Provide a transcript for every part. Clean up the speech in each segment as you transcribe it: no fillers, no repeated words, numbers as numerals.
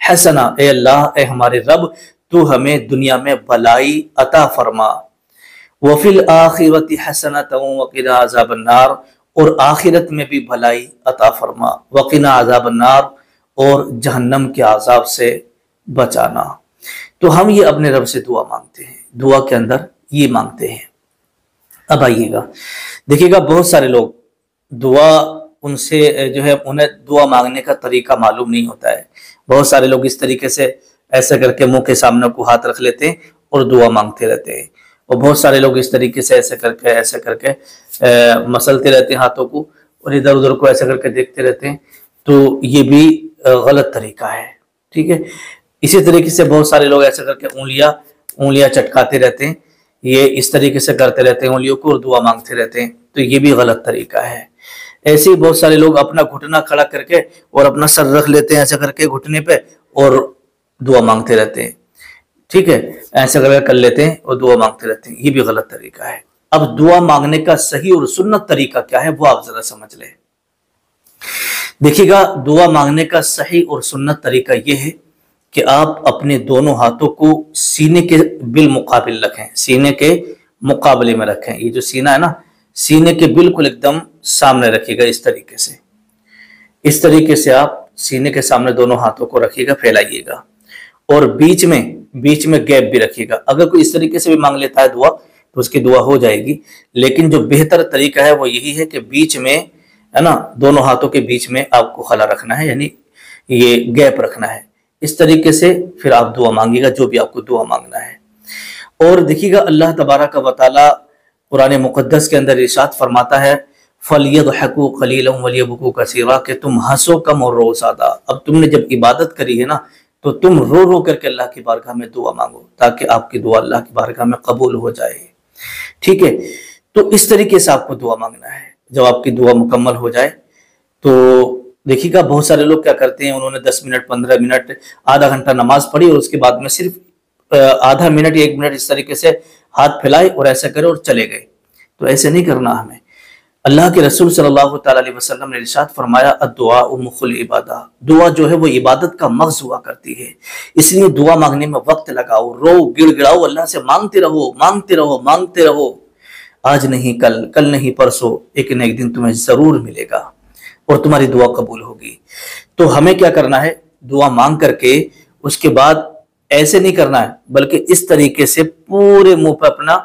حسنا، اے اللہ، اے ہمارے رب، تو ہمیں دنیا میں بھلائی عطا فرما، وفی الآخرۃ حسنۃ وقنا عذاب النار، اور آخرت میں بھی بھلائی عطا فرما، وقنا عذاب النار، اور جہنم کے عذاب سے بچانا۔ تو ہم یہ اپنے رب سے دعا مانگتے ہیں، دعا کے اندر یہ مانگتے ہیں۔ اب آئیے گا، دیکھیے گا بہت سارے لوگ دعا ان سے جو ہے انہیں دعا مانگنے کا طریقہ معلوم نہیں ہوتا ہے۔ بہت سارے لوگ اس طریقے سے ایسے کر کے منہ کے سامنے کو ہاتھ رکھ لیتے ہیں اور دعا مانگتے رہتے ہیں، اور بہت سارے لوگ اس طریقے سے ایسے کر کے مسلتے رہتے ہیں ہاتھوں کو، اور ادھر ادھر کو ایسے کر کے دیکھتے رہتے ہیں، تو یہ بھی غلط طریقہ ہے، ٹھیک ہے۔ اسی طریقے سے بہت سارے لوگ ایسے کر کے انگلیاں چٹکاتے رہتے ہیں، یہ اس طریقے سے کرتے رہتے ہیں انگلیوں کو اور دعا مانگتے رہتے ہیں، تو یہ بھی غلط طریقہ ہے۔ ایسے ہی بہت سارے لوگ اپنا گھٹنا کھڑا کر کے اور اپنا سر رکھ لیتے ہیں ایسے کر کے گھٹنے پہ اور دعا مانگتے رہتے ہیں، ٹھیک ہے، ایسے کر لیتے ہیں اور دعا مانگتے رہتے ہیں، یہ بھی غلط طریقہ ہے۔ اب دعا مانگنے کا صحیح اور سنت طریقہ کیا ہے وہ آپ ذرا سمجھ لیں۔ دیکھیے گا، دعا مانگنے کا صحیح اور سنت طریقہ یہ ہے کہ آپ اپنے دونوں ہاتھوں کو سینے کے بالمقابل رکھیں، سینے کے مقابلے میں رکھیں، یہ جو سینہ ہے نا، سینے کے بالکل ایک دم سامنے رکھیے گا، اس طریقے سے آپ سینے کے سامنے دونوں ہاتھوں کو رکھیے گا، پھیلائیے گا، اور بیچ میں گیپ بھی رکھیے گا۔ اگر کوئی اس طریقے سے بھی مانگ لیتا ہے دعا تو اس کی دعا ہو جائے گی، لیکن جو بہتر طریقہ ہے وہ یہی ہے کہ بیچ میں ہے نا، دونوں ہاتھوں کے بیچ میں آپ کو خلا رکھنا ہے، یعنی یہ گیپ رکھنا ہے، اس طریقے سے پھر آپ دعا مانگیے گا جو بھی آپ کو دعا مانگنا ہے۔ اور دیکھیے گا، اللہ تبارک و تعالی قرآن مقدس کے اندر ارشاد فرماتا ہے فَلْيَضْحَكُوا قَلِيلًا وَلْيَبْكُوا كَثِيرًا، کہ تم ہنسو کم اور رو زیادہ۔ اب تم نے جب عبادت کری ہے نا تو تم رو رو کر کے اللہ کی بارگاہ میں دعا مانگو تاکہ آپ کی دعا اللہ کی بارگاہ میں قبول ہو جائے، ٹھیک ہے۔ تو اس طریقے سے آپ کو دعا مانگنا ہے۔ جب آپ کی دعا مکمل ہو جائے تو دیکھیے گا بہت سارے لوگ کیا کرتے ہیں، انہوں نے 10 منٹ 15 منٹ آدھا گھنٹہ نماز پڑھی اور اس کے بعد میں صرف آدھا منٹ یا 1 منٹ اس طریقے سے ہاتھ پھیلائے اور ایسا کرے اور چلے گئے، تو ایسے نہیں کرنا ہمیں۔ اللہ کے رسول صلی اللہ تعالی علیہ وسلم نے ارشاد فرمایا الدعاء مخ العبادہ، دعا جو ہے وہ عبادت کا مغز ہوا کرتی ہے، اس لیے دعا مانگنے میں وقت لگاؤ، رو گڑ گڑاؤ، اللہ سے مانگتے رہو، آج نہیں کل نہیں پرسوں، ایک نہ ایک دن تمہیں ضرور ملے گا اور تمہاری دعا قبول ہوگی۔ تو ہمیں کیا کرنا ہے، دعا مانگ کر کے اس کے بعد ایسے نہیں کرنا ہے بلکہ اس طریقے سے پورے منہ پہ اپنا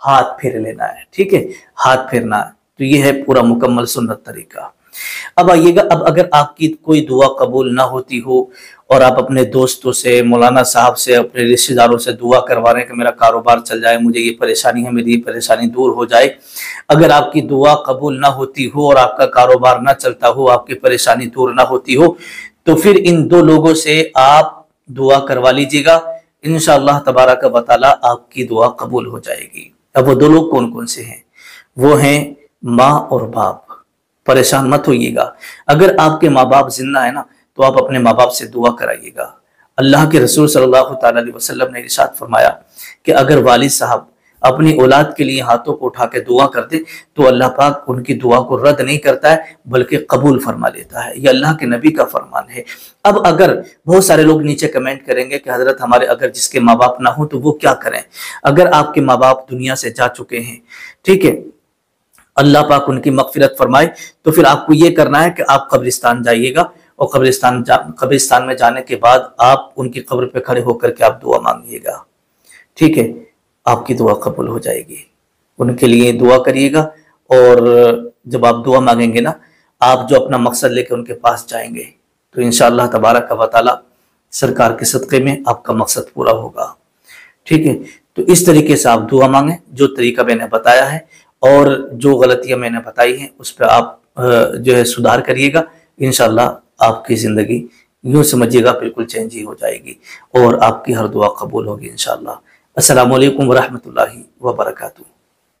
ہاتھ پھیر لینا ہے، ٹھیک ہے، ہاتھ پھیرنا ہے۔ تو یہ ہے پورا مکمل سنت طریقہ۔ اب آئیے گا، اب اگر آپ کی کوئی دعا قبول نہ ہوتی ہو اور آپ اپنے دوستوں سے، مولانا صاحب سے، اپنے رشتہ داروں سے دعا کروا رہے ہیں کہ میرا کاروبار چل جائے، مجھے یہ پریشانی ہے، میری یہ پریشانی دور ہو جائے، اگر آپ کی دعا قبول نہ ہوتی ہو اور آپ کا کاروبار نہ چلتا ہو، آپ کی پریشانی دور نہ ہوتی ہو، تو پھر ان 2 لوگوں سے آپ دعا کروا لیجیے گا، انشاءاللہ تبارک و تعالی آپ کی دعا قبول ہو جائے گی۔ اب وہ 2 لوگ کون کون سے ہیں؟ وہ ہیں ماں اور باپ۔ پریشان مت ہوئیے گا، اگر آپ کے ماں باپ زندہ ہیں نا تو آپ اپنے ماں باپ سے دعا کرائیے گا۔ اللہ کے رسول صلی اللہ تعالی علیہ وسلم نے ارشاد فرمایا کہ اگر والد صاحب اپنی اولاد کے لیے ہاتھوں کو اٹھا کے دعا کرتے تو اللہ پاک ان کی دعا کو رد نہیں کرتا ہے بلکہ قبول فرما لیتا ہے، یہ اللہ کے نبی کا فرمان ہے۔ اب اگر بہت سارے لوگ نیچے کمنٹ کریں گے کہ حضرت ہمارے اگر جس کے ماں باپ نہ ہوں تو وہ کیا کریں؟ اگر آپ کے ماں باپ دنیا سے جا چکے ہیں، ٹھیک ہے، اللہ پاک ان کی مغفرت فرمائے، تو پھر آپ کو یہ کرنا ہے کہ آپ قبرستان جائیے گا، اور قبرستان میں جانے کے بعد آپ ان کی قبر پہ کھڑے ہو کر کے آپ دعا مانگیے گا، ٹھیک ہے، آپ کی دعا قبول ہو جائے گی۔ ان کے لیے دعا کریے گا، اور جب آپ دعا مانگیں گے نا، آپ جو اپنا مقصد لے کے ان کے پاس جائیں گے تو انشاءاللہ تبارک و تعالی سرکار کے صدقے میں آپ کا مقصد پورا ہوگا، ٹھیک ہے۔ تو اس طریقے سے آپ دعا مانگیں جو طریقہ میں نے بتایا ہے، اور جو غلطیاں میں نے بتائی ہیں اس پہ آپ جو ہے سدھار کریے گا، انشاءاللہ آپ کی زندگی یوں سمجھیے گا بالکل چینج ہی ہو جائے گی، اور آپ کی ہر دعا قبول ہوگی انشاءاللہ۔ السلام علیکم ورحمۃ اللہ وبرکاتہ۔